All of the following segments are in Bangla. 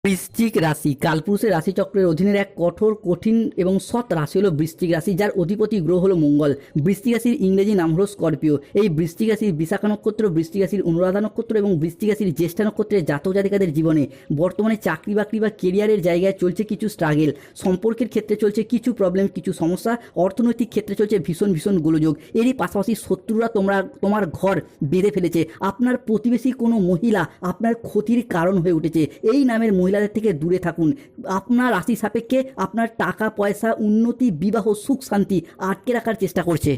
বৃশ্চিক রাশি কালপুরুষের রাশিচক্রের অধীনের এক কঠোর কঠিন এবং সৎ রাশি হলো বৃশ্চিক রাশি, যার অধিপতি গ্রহ হলো মঙ্গল। বৃশ্চিক রাশির ইংরেজি নাম হলো স্করপিও। এই বৃশ্চিক রাশির বিশাখা নক্ষত্র, বৃশ্চিক রাশির অনুরাধা নক্ষত্র এবং বৃশ্চিক রাশির জ্যেষ্ঠা নক্ষত্রের জাতক জাতিকাদের জীবনে বর্তমানে চাকরি বাকরি বা কেরিয়ারের জায়গায় চলছে কিছু স্ট্রাগেল, সম্পর্কের ক্ষেত্রে চলছে কিছু প্রবলেম, কিছু সমস্যা, অর্থনৈতিক ক্ষেত্রে চলছে ভীষণ ভীষণ গোলযোগ। এরই পাশাপাশি শত্রুরা তোমার ঘর বেঁধে ফেলেছে। আপনার প্রতিবেশী কোনো মহিলা আপনার ক্ষতির কারণ হয়ে উঠেছে। এই নামের মহিলাদের থেকে দূরে থাকুন। আপনার রাশি সাপেক্ষে আপনার টাকা পয়সা, উন্নতি, বিবাহ, সুখ শান্তি আটকে রাখার চেষ্টা করছে।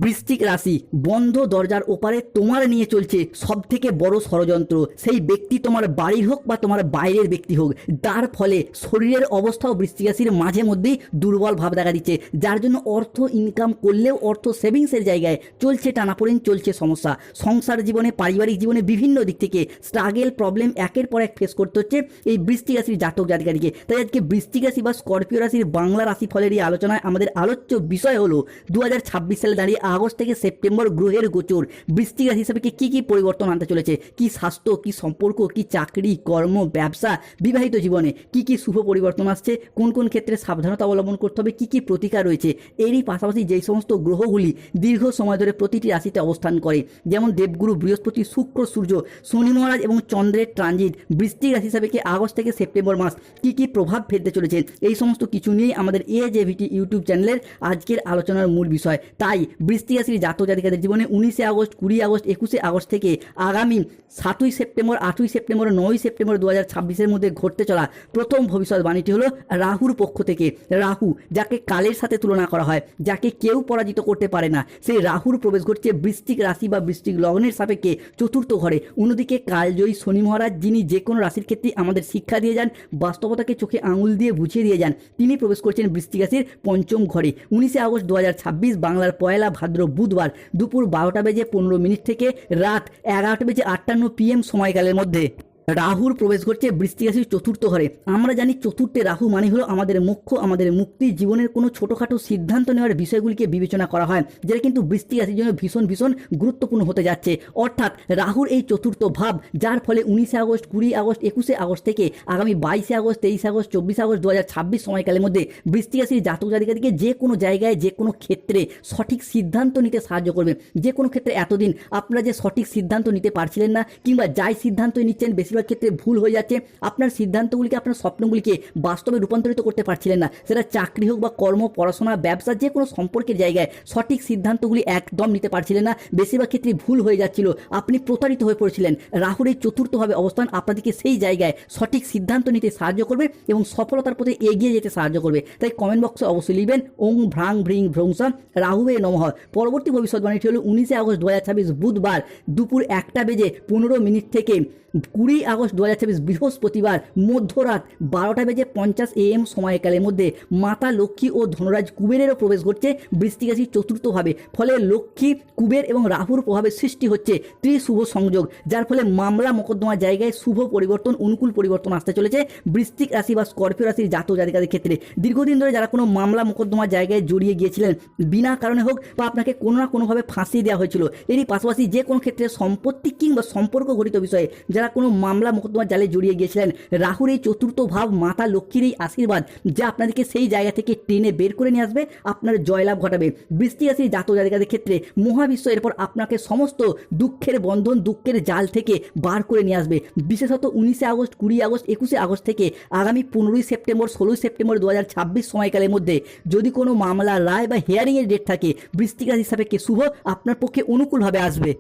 বৃশ্চিক রাশি বন্ধ দরজার ওপারে তোমার নিয়ে চলছে সব থেকে বড় ষড়যন্ত্র। সেই ব্যক্তি তোমার বাড়ির হোক বা তোমার বাইরের ব্যক্তি হোক, যার ফলে শরীরের অবস্থাও বৃশ্চিক রাশির মাঝে মধ্যেই দুর্বল ভাব দেখা দিচ্ছে, যার জন্য অর্থ ইনকাম করলেও অর্থ সেভিংসের জায়গায় চলছে টানাপোড়েন, চলছে সমস্যা। সংসার জীবনে, পারিবারিক জীবনে বিভিন্ন দিক থেকে স্ট্রাগেল, প্রবলেম একের পর এক ফেস করতে হচ্ছে এই বৃশ্চিক রাশির জাতক জাতিকাদিকে। তাই আজকে বৃশ্চিক রাশি বা স্করপিও রাশির বাংলা রাশিফলের এই আলোচনায় আমাদের আলোচ্য বিষয় হলো 2026 সালে দাঁড়িয়ে আগস্ট থেকে সেপ্টেম্বর গ্রহের গোচর বৃশ্চিক রাশি হিসাবে কি কি পরিবর্তন আনতে চলেছে, কি স্বাস্থ্য, কি সম্পর্ক, কি চাকরি, কর্ম, ব্যবসা, বিবাহিত জীবনে কি কি শুভ পরিবর্তন আসছে, কোন কোন ক্ষেত্রে সাবধানতা অবলম্বন করতে হবে, কি কি প্রতিকার রয়েছে। এরই পাশাপাশি যেই সমস্ত গ্রহগুলি দীর্ঘ সময় ধরে প্রতিটি রাশিতে অবস্থান করে, যেমন দেবগুরু বৃহস্পতি, শুক্র, সূর্য, শনি মহারাজ এবং চন্দ্রের ট্রানজিট বৃশ্চিক রাশি হিসাবে কি আগস্ট থেকে সেপ্টেম্বর মাস কি কি প্রভাব ফেলতে চলেছে, এই সমস্ত কিছু নিয়েই আমাদের AJVT ইউটিউব চ্যানেলের আজকের আলোচনার মূল বিষয়। তাই বৃশ্চিক রাশির জাতক জাতিকাদের জীবনে 19 আগস্ট, 20 আগস্ট, 21 আগস্ট থেকে আগামী 7ই সেপ্টেম্বর, 8ই সেপ্টেম্বর, 9ই সেপ্টেম্বর 2026-এর মধ্যে ঘটতে চলা প্রথম ভবিষ্যৎবাণীটি হলো রাহুর পক্ষ থেকে। রাহু, যাকে কালের সাথে তুলনা করা হয়, যাকে কেউ পরাজিত করতে পারে না, সেই রাহুর প্রবেশ ঘটছে বৃশ্চিক রাশি বা বৃশ্চিক লগ্নের সাপেক্ষে চতুর্থ ঘরে। অন্যদিকে কালজয়ী শনি মহারাজ, যিনি যে কোনো রাশির ক্ষেত্রে আমাদের শিক্ষা দিয়ে যান, বাস্তবতাকে চোখে আঙুল দিয়ে বুঝিয়ে দিয়ে যান, তিনি প্রবেশ করছেন বৃশ্চিক রাশির পঞ্চম ঘরে 19 আগস্ট 2026 বাংলার পয়লা ভাদ্র বুধবার দুপুর 12:15 থেকে রাত 11:58 PM সময়কালের মধ্যে রাহুর প্রবেশ ঘটছে বৃশ্চিক রাশির চতুর্থ ঘরে। আমরা জানি চতুর্থে রাহু মানে হলো আমাদের মোক্ষ, আমাদের মুক্তি, জীবনের কোনো ছোটোখাটো সিদ্ধান্ত নেওয়ার বিষয়গুলিকে বিবেচনা করা হয়, যেটা কিন্তু বৃশ্চিক রাশির জন্য ভীষণ ভীষণ গুরুত্বপূর্ণ হতে যাচ্ছে। অর্থাৎ রাহুর এই চতুর্থ ভাব, যার ফলে 19 আগস্ট, 20 আগস্ট, 21 আগস্ট থেকে আগামী 22 আগস্ট, 23 আগস্ট, 24 আগস্ট 2026 সময়কালের মধ্যে বৃশ্চিক রাশির জাতক জাতিকাদেরকে যে কোনো জায়গায়, যে কোনো ক্ষেত্রে সঠিক সিদ্ধান্ত নিতে সাহায্য করবে। যে কোনো ক্ষেত্রে এতদিন আপনারা যে সঠিক সিদ্ধান্ত নিতে পারছিলেন না, কিংবা যাই সিদ্ধান্তই নিচ্ছেন বেশিরভাগ ক্ষেত্রে ভুল হয়ে যাচ্ছে, আপনার সিদ্ধান্তগুলিকে, আপনার স্বপ্নগুলিকে বাস্তবে রূপান্তরিত করতে পারছিলেন না, সেটা চাকরি হোক বা কর্ম, পড়াশোনা, ব্যবসা, যে কোনো সম্পর্কের জায়গায় সঠিক সিদ্ধান্তগুলি একদম নিতে পারছিলেন না, বেশিরভাগ ক্ষেত্রে ভুল হয়ে যাচ্ছিল, আপনি প্রতারিত হয়ে পড়েছিলেন। রাহুর এই চতুর্থভাবে অবস্থান আপনাদেরকে সেই জায়গায় সঠিক সিদ্ধান্ত নিতে সাহায্য করবে এবং সফলতার পথে এগিয়ে যেতে সাহায্য করবে। তাই কমেন্ট বক্সে অবশ্যই লিখবেন ওং ভ্রাং ভ্রিং ভ্রংসং রাহুবে নমঃ। পরবর্তী ভবিষ্যৎবাণীটি হলো 19 আগস্ট 2026 বুধবার দুপুর 1:15 থেকে 20 আগস্ট 2026 বৃহস্পতিবার মধ্যরাত 12:50 AM সময়কালের মধ্যে মাতা লক্ষ্মী ও ধনরাজ কুবেরেরও প্রবেশ ঘটছে বৃশ্চিক রাশির চতুর্থভাবে। ফলে লক্ষ্মী, কুবের এবং রাহুর প্রভাবে সৃষ্টি হচ্ছে ত্রিশুভ সংযোগ, যার ফলে মামলা মোকদ্দমার জায়গায় শুভ পরিবর্তন, অনুকূল পরিবর্তন আসতে চলেছে বৃশ্চিক রাশি বা স্করপিও রাশির জাতক জাতিকাদের ক্ষেত্রে। দীর্ঘদিন ধরে যারা কোনো মামলা মোকদ্দমার জায়গায় জড়িয়ে গিয়েছিলেন, বিনা কারণে হোক বা আপনাকে কোনো না কোনোভাবে ফাঁসিয়ে দেওয়া হয়েছিল, এরই পাশাপাশি যে কোনো ক্ষেত্রে সম্পত্তি কিংবা সম্পর্ক ঘটিত বিষয়ে যারা কোনো মামলা মোকদ্দমার জালে জড়িয়ে গিয়েছিলেন, রাহুর এই চতুর্থ ভাব, মাতা লক্ষ্মীর এই আশীর্বাদ, যা আপনাদেরকে সেই জায়গা থেকে টেনে বের করে নিয়ে আসবে, আপনার জয়লাভ ঘটাবে। বৃশ্চিক রাশির জাতক জাতিকাদের ক্ষেত্রে মহাবিশ্ব এরপর আপনাকে সমস্ত দুঃখের বন্ধন, দুঃখের জাল থেকে বার করে নিয়ে আসবে। বিশেষত 19 আগস্ট, 20 আগস্ট, 21 আগস্ট থেকে আগামী 15ই সেপ্টেম্বর, 16ই সেপ্টেম্বর 2026 সময়কালের মধ্যে যদি কোনো মামলা, রায় বা হিয়ারিংয়ের ডেট থাকে, বৃশ্চিক রাশির সাপেক্ষে শুভ আপনার পক্ষে অনুকূলভাবে আসবে।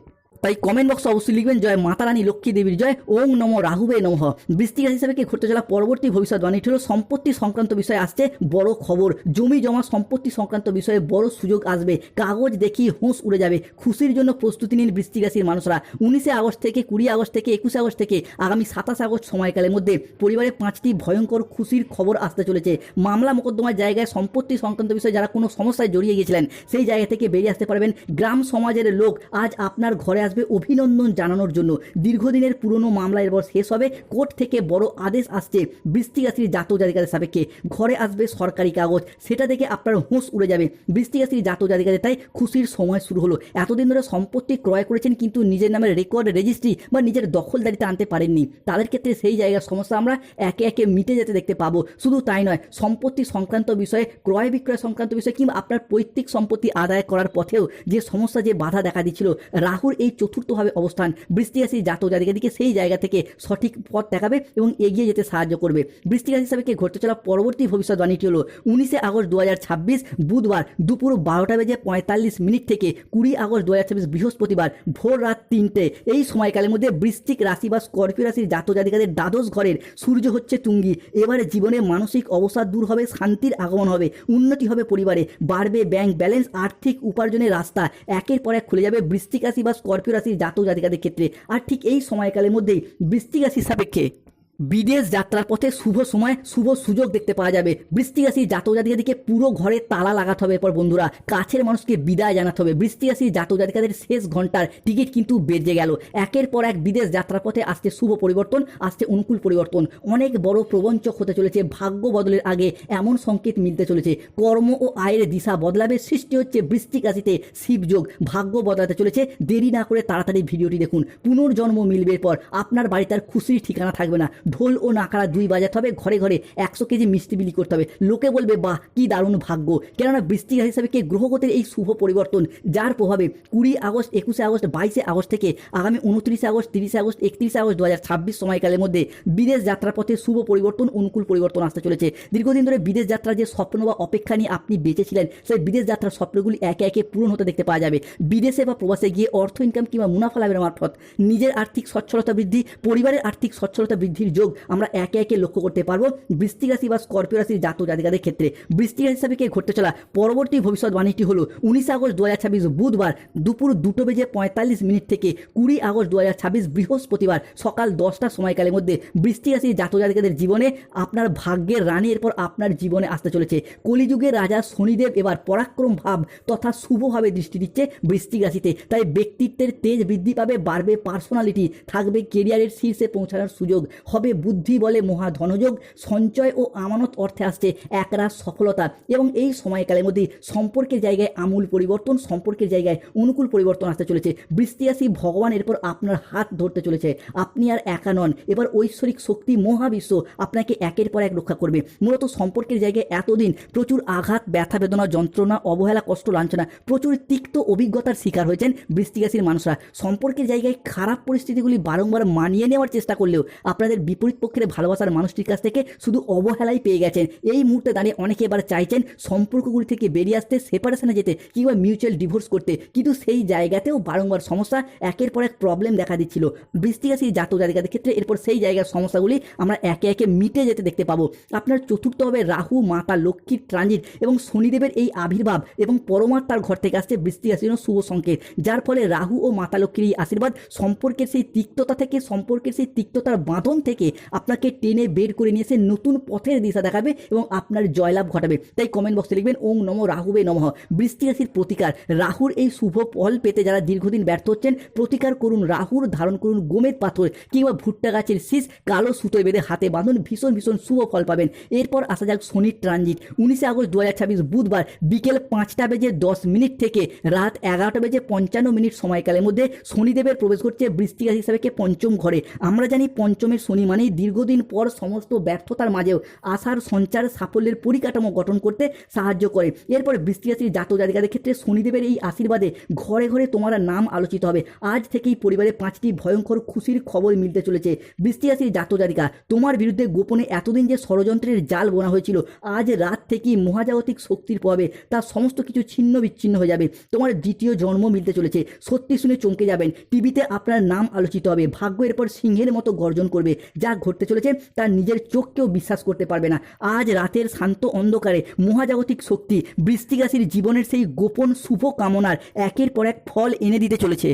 তাই কমেন্ট বক্সে অবশ্যই লিখবেন জয় মাতা রানী লক্ষ্মী দেবীর জয়, ওং নমঃ রাহুবে নমঃ। বৃশ্চিক রাশি হিসাবে কি ঘটতে চলা পরবর্তী ভবিষ্যৎবাণীটি হলো সম্পত্তি সংক্রান্ত বিষয়ে আসছে বড় খবর। জমি জমা, সম্পত্তি সংক্রান্ত বিষয়ে বড় সুযোগ আসবে। কাগজ দেখিয়ে হোঁশ উড়ে যাবে। খুশির জন্য প্রস্তুতি নিন বৃশ্চিক রাশির মানুষরা। 19 আগস্ট থেকে, 20 আগস্ট থেকে, 21 আগস্ট থেকে আগামী 27 আগস্ট সময়কালের মধ্যে পরিবারে 5টি ভয়ঙ্কর খুশির খবর আসতে চলেছে। মামলা মোকদ্দমার জায়গায়, সম্পত্তি সংক্রান্ত বিষয়ে যারা কোনো সমস্যায় জড়িয়ে গিয়েছিলেন, সেই জায়গা থেকে বেরিয়ে আসতে পারবেন। গ্রাম সমাজের লোক আজ আপনার ঘরে আসবে অভিনন্দন জানানোর জন্য। দীর্ঘদিনের পুরনো মামলা এরপর শেষ হবে, কোর্ট থেকে বড় আদেশ আসছে বৃশ্চিক রাশির জাতক জাতিকাদের সাপেক্ষে। ঘরে আসবে সরকারি কাগজ, সেটা দেখে আপনার হুঁশ উড়ে যাবে। বৃশ্চিক রাশির জাতক জাতিকাদের তাই খুশির সময় শুরু হলো। এতদিন ধরে সম্পত্তি ক্রয় করেছেন কিন্তু নিজের নামের রেকর্ড রেজিস্ট্রি বা নিজের দখলদারিতে আনতে পারেননি, তাদের ক্ষেত্রে সেই জায়গার সমস্যা আমরা একে একে মিটে যেতে দেখতে পাবো। শুধু তাই নয়, সম্পত্তি সংক্রান্ত বিষয়ে, ক্রয় বিক্রয় সংক্রান্ত বিষয়ে কিংবা আপনার পৈতৃক সম্পত্তি আদায় করার পথেও যে সমস্যা, যে বাধা দেখা দিচ্ছিল, রাহুর এই চতুর্থভাবে অবস্থান বৃশ্চিক রাশির জাতক জাতিকাদেরকে সেই জায়গা থেকে সঠিক পথ দেখাবে এবং এগিয়ে যেতে সাহায্য করবে। বৃশ্চিক রাশি হিসাবে ঘটতে চলা পরবর্তী ভবিষ্যৎবাণীটি হলো 19 আগস্ট 2026 বুধবার দুপুর 12:45 থেকে 20 আগস্ট 2026 বৃহস্পতিবার ভোর রাত 3টে এই সময়কালের মধ্যে বৃশ্চিক রাশি বা স্করপিও রাশির জাতক জাতিকাদের দ্বাদশ ঘরের সূর্য হচ্ছে তুঙ্গি। এবারে জীবনে মানসিক অবসাদ দূর হবে, শান্তির আগমন হবে, উন্নতি হবে, পরিবারে বাড়বে ব্যাংক ব্যালেন্স, আর্থিক উপার্জনের রাস্তা একের পর এক খুলে যাবে বৃশ্চিক রাশি বা স্করপিও রাশির জাতক জাতিকাদের ক্ষেত্রে। আর ঠিক এই সময়কালের মধ্যেই বৃশ্চিক রাশির সাপেক্ষে বিদেশ যাত্রার পথে শুভ সময়, শুভ সুযোগ দেখতে পাওয়া যাবে। বৃশ্চিক রাশির জাতক জাতিকাদেরকে পুরো ঘরে তালা লাগাতে হবে। এরপর বন্ধুরা, কাছের মানুষকে বিদায় জানাতে হবে। বৃশ্চিক রাশির জাতক জাতিকাদের শেষ ঘন্টার টিকিট কিন্তু বেজে গেল। একের পর এক বিদেশ যাত্রার পথে আসছে শুভ পরিবর্তন, আসছে অনুকূল পরিবর্তন। অনেক বড় প্রবঞ্চক হতে চলেছে, ভাগ্য বদলের আগে এমন সংকেত মিলতে চলেছে। কর্ম ও আয়ের দিশা বদলাবে, সৃষ্টি হচ্ছে বৃশ্চিক রাশিতে শিবযোগ, ভাগ্য বদলাতে চলেছে। দেরি না করে তাড়াতাড়ি ভিডিওটি দেখুন। পুনর্জন্ম মিলবে, পর আপনার বাড়িতে আর খুশির ঠিকানা থাকবে না। ঢোল ও নাকারা দুই বাজাতে হবে, ঘরে ঘরে 100 কেজি মিষ্টি বিলি করতে হবে। লোকে বলবে বাহ কি দারুণ ভাগ্য। কেননা বৃশ্চিক রাশি হিসাবে কে গ্রহগতির এই শুভ পরিবর্তন, যার প্রভাবে 20 আগস্ট, 21 আগস্ট, 22 আগস্ট থেকে আগামী 29 আগস্ট, 30 আগস্ট, 31 আগস্ট 2026 সময়কালের মধ্যে বিদেশ যাত্রার পথে শুভ পরিবর্তন, অনুকূল পরিবর্তন আসতে চলেছে। দীর্ঘদিন ধরে বিদেশ যাত্রার যে স্বপ্ন বা অপেক্ষা নিয়ে আপনি বেঁচেছিলেন, সেই বিদেশ যাত্রার স্বপ্নগুলি একে একে পূরণ হতে দেখতে পাওয়া যাবে। বিদেশে বা প্রবাসে গিয়ে অর্থ ইনকাম কিংবা মুনাফা লাভের মারফত নিজের আর্থিক সচ্ছলতা বৃদ্ধি, পরিবারের আর্থিক সচ্ছলতা বৃদ্ধির যোগ আমরা একে একে লক্ষ্য করতে পারবো বৃশ্চিক রাশি বা স্করপিও রাশির জাতক জাতিকাদের ক্ষেত্রে। বৃশ্চিক রাশি হিসাবে ঘটতে চলা পরবর্তী ভবিষ্যৎবাণীটি হলো 19 আগস্ট 2026 বুধবার দুপুর 2:45 থেকে 20 আগস্ট 2026 বৃহস্পতিবার সকাল 10টা সময়কালের মধ্যে বৃশ্চিক রাশির জাতক জাতিকাদের জীবনে আপনার ভাগ্যের রানী এরপর আপনার জীবনে আসতে চলেছে। কলিযুগের রাজা শনিদেব এবার পরাক্রম ভাব তথা শুভভাবে দৃষ্টি দিচ্ছে বৃশ্চিক রাশিতে। তাই ব্যক্তিত্বের তেজ বৃদ্ধি পাবে, বাড়বে পার্সোনালিটি, থাকবে কেরিয়ারের শীর্ষে পৌঁছানোর সুযোগ, হবে বুদ্ধি বলে মহা ধনযোগ, সঞ্চয় ও আমানত অর্থে আসছে একরাশ সফলতা। এবং এই সময়কালের মধ্যে সম্পর্কের জায়গায় আমূল পরিবর্তন, সম্পর্কের জায়গায় অনুকূল পরিবর্তন আসতে চলেছে। বৃশ্চিক রাশি ভগবান এরপর আপনার হাত ধরতে চলেছে। আপনি আর একা নন, এবার ঐশ্বরিক শক্তি মহাবিশ্ব আপনাকে একের পর এক রক্ষা করবে। মূলত সম্পর্কের জায়গায় এতদিন প্রচুর আঘাত, ব্যথা বেদনা, যন্ত্রণা, অবহেলা, কষ্ট, লাঞ্ছনা, প্রচুর তিক্ত অভিজ্ঞতার শিকার হয়েছেন বৃশ্চিক রাশির মানুষরা। সম্পর্কের জায়গায় খারাপ পরিস্থিতিগুলি বারংবার মানিয়ে নেওয়ার চেষ্টা করলেও আপনাদের বিপরীত পক্ষের ভালোবাসার মানুষটির কাছ থেকে শুধু অবহেলাই পেয়ে গেছেন। এই মুহূর্তে দাঁড়িয়ে অনেকে এবার চাইছেন সম্পর্কগুলি থেকে বেরিয়ে আসতে, সেপারেশনে যেতে কিংবা মিউচুয়াল ডিভোর্স করতে, কিন্তু সেই জায়গাতেও বারংবার সমস্যা, একের পর এক প্রবলেম দেখা দিচ্ছিল বৃশ্চিক রাশির জাতক জাতিকাদের ক্ষেত্রে। এরপর সেই জায়গার সমস্যাগুলি আমরা একে একে মিটে যেতে দেখতে পাবো। আপনার চতুর্থভাবে রাহু, মাতা লক্ষ্মীর ট্রানজিট এবং শনিদেবের এই আবির্ভাব এবং পরমাত্মার ঘর থেকে আসছে বৃশ্চিক রাশির শুভ সংকেত, যার ফলে রাহু ও মাতা লক্ষ্মীর এই আশীর্বাদ সম্পর্কের সেই তিক্ততা থেকে, সম্পর্কের সেই তিক্ততার বাঁধন থেকে আপনাকে টেনে বের করে নিয়ে এসে নতুন পথের দিশা দেখাবে এবং আপনার জয়লাভ ঘটাবে। তাই কমেন্ট বক্সে লিখবেন ওং নমো রাহুবে নমঃ। বৃশ্চিক রাশির প্রতিকার, রাহুর এই শুভ ফল পেতে যারা দীর্ঘদিন ব্যর্থ হচ্ছেন, প্রতিকার করুন রাহুর, ধারণ করুন গোমেদ পাথর কিংবা ভুট্টা গাছের শীষ, কালো সুতোয় বেঁধে হাতে বাঁধুন, ভীষণ ভীষণ শুভ ফল পাবেন। এরপর আসা যাক শনির ট্রানজিট। 19 আগস্ট 2026 বুধবার বিকেল 5:10 থেকে রাত 11:55 সময়কালের মধ্যে শনিদেবের প্রবেশ করছে বৃশ্চিক রাশি হিসাবে পঞ্চম ঘরে। আমরা জানি পঞ্চমের শনি মানেই দীর্ঘদিন পর সমস্ত ব্যর্থতার মাঝেও আশার সঞ্চার, সাফল্যের পরিকাঠামো গঠন করতে সাহায্য করে। এরপর বৃশ্চিক রাশির জাতক জাতিকাদের ক্ষেত্রে শনিদেবের এই আশীর্বাদে ঘরে ঘরে তোমার নাম আলোচিত হবে। আজ থেকেই পরিবারে 5টি ভয়ঙ্কর খুশির খবর মিলতে চলেছে। বৃশ্চিক রাশির জাতক জাতিকা, তোমার বিরুদ্ধে গোপনে এতদিন যে ষড়যন্ত্রের জাল বোনা হয়েছিল, আজ রাত থেকেই মহাজাগতিক শক্তির প্রভাবে তার সমস্ত কিছু ছিন্ন বিচ্ছিন্ন হয়ে যাবে। তোমার দ্বিতীয় জন্ম মিলতে চলেছে। সত্যি শুনে চমকে যাবেন, টিভিতে আপনার নাম আলোচিত হবে। ভাগ্য এরপর সিংহের মতো গর্জন করবে। যা ঘটতে চলেছে তার নিজের চোখকেও বিশ্বাস করতে পারবে না। আজ রাতের শান্ত অন্ধকারে মহাজাগতিক শক্তি বৃশ্চিক রাশির জীবনের সেই গোপন শুভ কামনার একের পর এক ফল এনে দিতে চলেছে।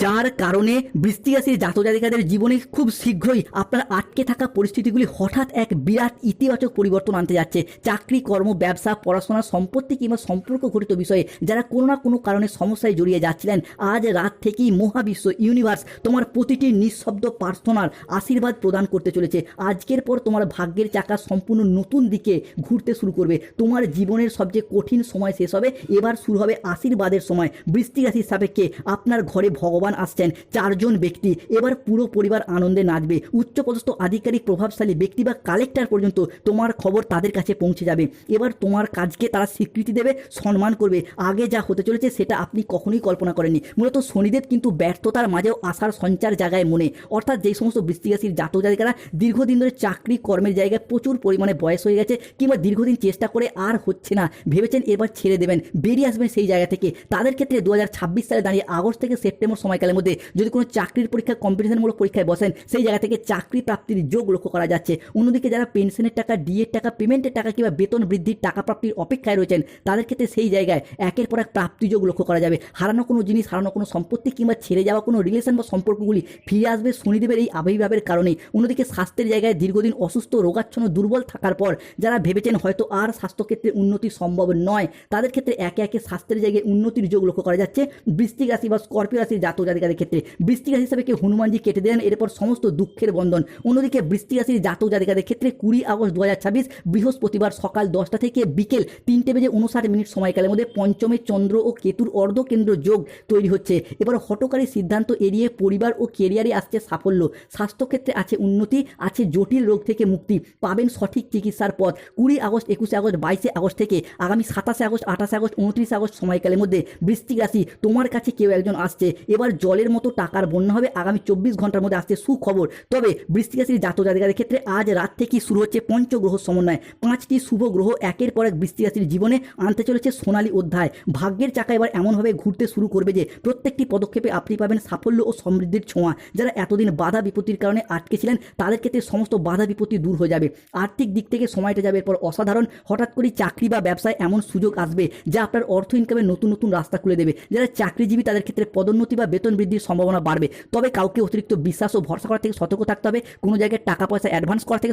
যার কারণে বৃশ্চিক রাশির জাতক জাতিকাদের জীবনে খুব শীঘ্রই আপনার আটকে থাকা পরিস্থিতিগুলি হঠাৎ এক বিরাট ইতিবাচক পরিবর্তন আনতে যাচ্ছে। চাকরি, কর্ম, ব্যবসা, পড়াশোনা, সম্পত্তি কিংবা সম্পর্ক ঘটিত বিষয়ে যারা কোনো না কোনো কারণে সমস্যায় জড়িয়ে যাচ্ছিলেন, আজ রাত থেকেই মহাবিশ্ব ইউনিভার্স তোমার প্রতিটি নিঃশব্দ প্রার্থনার আশীর্বাদ প্রদান করতে চলেছে। আজকের পর তোমার ভাগ্যের চাকা সম্পূর্ণ নতুন দিকে ঘুরতে শুরু করবে। তোমার জীবনের সবচেয়ে কঠিন সময় শেষ হবে, এবার শুরু হবে আশীর্বাদের সময়। বৃশ্চিক রাশির সাপেক্ষে আপনার ঘরে ভগবান আসছেন। 4 জন ব্যক্তি, এবার পুরো পরিবার আনন্দে নাচবে। উচ্চপদস্থ আধিকারিক, প্রভাবশালী ব্যক্তি বা কালেক্টর পর্যন্ত তোমার খবর তাদের কাছে পৌঁছে যাবে। এবার তোমার কাজকে তারা স্বীকৃতি দেবে, সম্মান করবে। আগে যা হতে চলেছে সেটা আপনি কখনোই কল্পনা করেননি। মূলত শনিদেব কিন্তু ব্যর্থতার মাঝেও আশার সঞ্চার জায়গায় মনে, অর্থাৎ যেই সমস্ত বৃশ্চিক রাশির জাতক জাতিকারা দীর্ঘদিন ধরে চাকরি কর্মের জায়গায় প্রচুর পরিমাণে বয়স হয়ে গেছে কিংবা দীর্ঘদিন চেষ্টা করে আর হচ্ছে না, ভেবেছেন এবার ছেড়ে দেবেন, বেরিয়ে আসবেন সেই জায়গা থেকে, তাদের ক্ষেত্রে 2026 সালে দাঁড়িয়ে আগস্ট থেকে সেপ্টেম্বর সময়কালের মধ্যে যদি কোনো চাকরির পরীক্ষা, কম্পিটিশনমূলক পরীক্ষায় বসেন, সেই জায়গা থেকে চাকরি প্রাপ্তির যোগ লক্ষ্য করা যাচ্ছে। অন্যদিকে যারা পেনশনের টাকা, ডিএর টাকা, পেমেন্টের টাকা কিংবা বেতন বৃদ্ধির টাকা প্রাপ্তির অপেক্ষায় রয়েছেন, তাদের ক্ষেত্রে সেই জায়গায় একের পর এক প্রাপ্তি যোগ লক্ষ্য করা যাবে। হারানো কোনো জিনিস, হারানো কোনো সম্পত্তি কিংবা ছেড়ে যাওয়া কোনো রিলেশন বা সম্পর্কগুলি ফিরে আসবে শনিদেবের এই আবির্ভাবের কারণেই। অন্যদিকে স্বাস্থ্যের জায়গায় দীর্ঘদিন অসুস্থ, রোগাচ্ছন্ন, দুর্বল থাকার পর যারা ভেবেছেন হয়তো আর স্বাস্থ্যক্ষেত্রে উন্নতি সম্ভব নয়, তাদের ক্ষেত্রে একে একে স্বাস্থ্যের জায়গায় উন্নতির যোগ লক্ষ্য করা যাচ্ছে। বৃশ্চিক রাশি বা স্করপিও রাশির জাতক জাতিকাদের ক্ষেত্রে বৃশ্চিক রাশি হিসাবে হনুমানজি কেটে দেন এরপর সমস্ত দুঃখের বন্ধন। অন্যদিকে বৃশ্চিক রাশির জাতক জাতিকাদের ক্ষেত্রে 20 আগস্ট 2026 বৃহস্পতিবার সকাল 10টা থেকে বিকেল 3:59 সময়কালের মধ্যে পঞ্চমে চন্দ্র ও কেতুর অর্ধকেন্দ্র যোগ তৈরি হচ্ছে। এবার হঠকারী সিদ্ধান্ত এড়িয়ে পরিবার ও কেরিয়ারে আসছে সাফল্য। স্বাস্থ্যক্ষেত্রে আছে উন্নতি, আছে জটিল রোগ থেকে মুক্তি, পাবেন সঠিক চিকিৎসার পথ। 20 আগস্ট, 21 আগস্ট, 22 আগস্ট থেকে আগামী 27 আগস্ট, 28 আগস্ট, 29 আগস্ট সময়কালের মধ্যে বৃশ্চিক রাশি তোমার কাছে কেউ একজন আসছে। এবার জলের মতো টাকার বন্যা হবে। আগামী 24 ঘন্টার মধ্যে আসছে সুখবর। তবে বৃশ্চিক রাশির জাতক জাতিকাদের ক্ষেত্রে আজ রাত থেকেই শুরু হচ্ছে পঞ্চগ্রহ সমন্বয়। 5টি শুভ গ্রহ একের পর এক বৃশ্চিক রাশির জীবনে আনতে চলেছে সোনালী অধ্যায়। ভাগ্যের চাকা এবার এমনভাবে ঘুরতে শুরু করবে যে প্রত্যেকটি পদক্ষেপে আপনি পাবেন সাফল্য ও সমৃদ্ধির ছোঁয়া। যারা এতদিন বাধা বিপত্তির কারণে আটকে ছিলেন, তাদের ক্ষেত্রে সমস্ত বাধা বিপত্তি দূর হয়ে যাবে। আর্থিক দিক থেকে সময়টা যাবে এরপর অসাধারণ। হঠাৎ করে চাকরি বা ব্যবসায় এমন সুযোগ আসবে যা আপনার অর্থ ইনকামের নতুন নতুন রাস্তা খুলে দেবে। যারা চাকরিজীবী তাদের ক্ষেত্রে পদোন্নতি বা বেতন বৃদ্ধির সম্ভাবনা বাড়বে। তবে কাউকে অতিরিক্ত বিশ্বাস ও ভরসা করা থেকে সতর্ক থাকতে হবে। কোনো জায়গায় টাকা পয়সা অ্যাডভান্স করা থেকে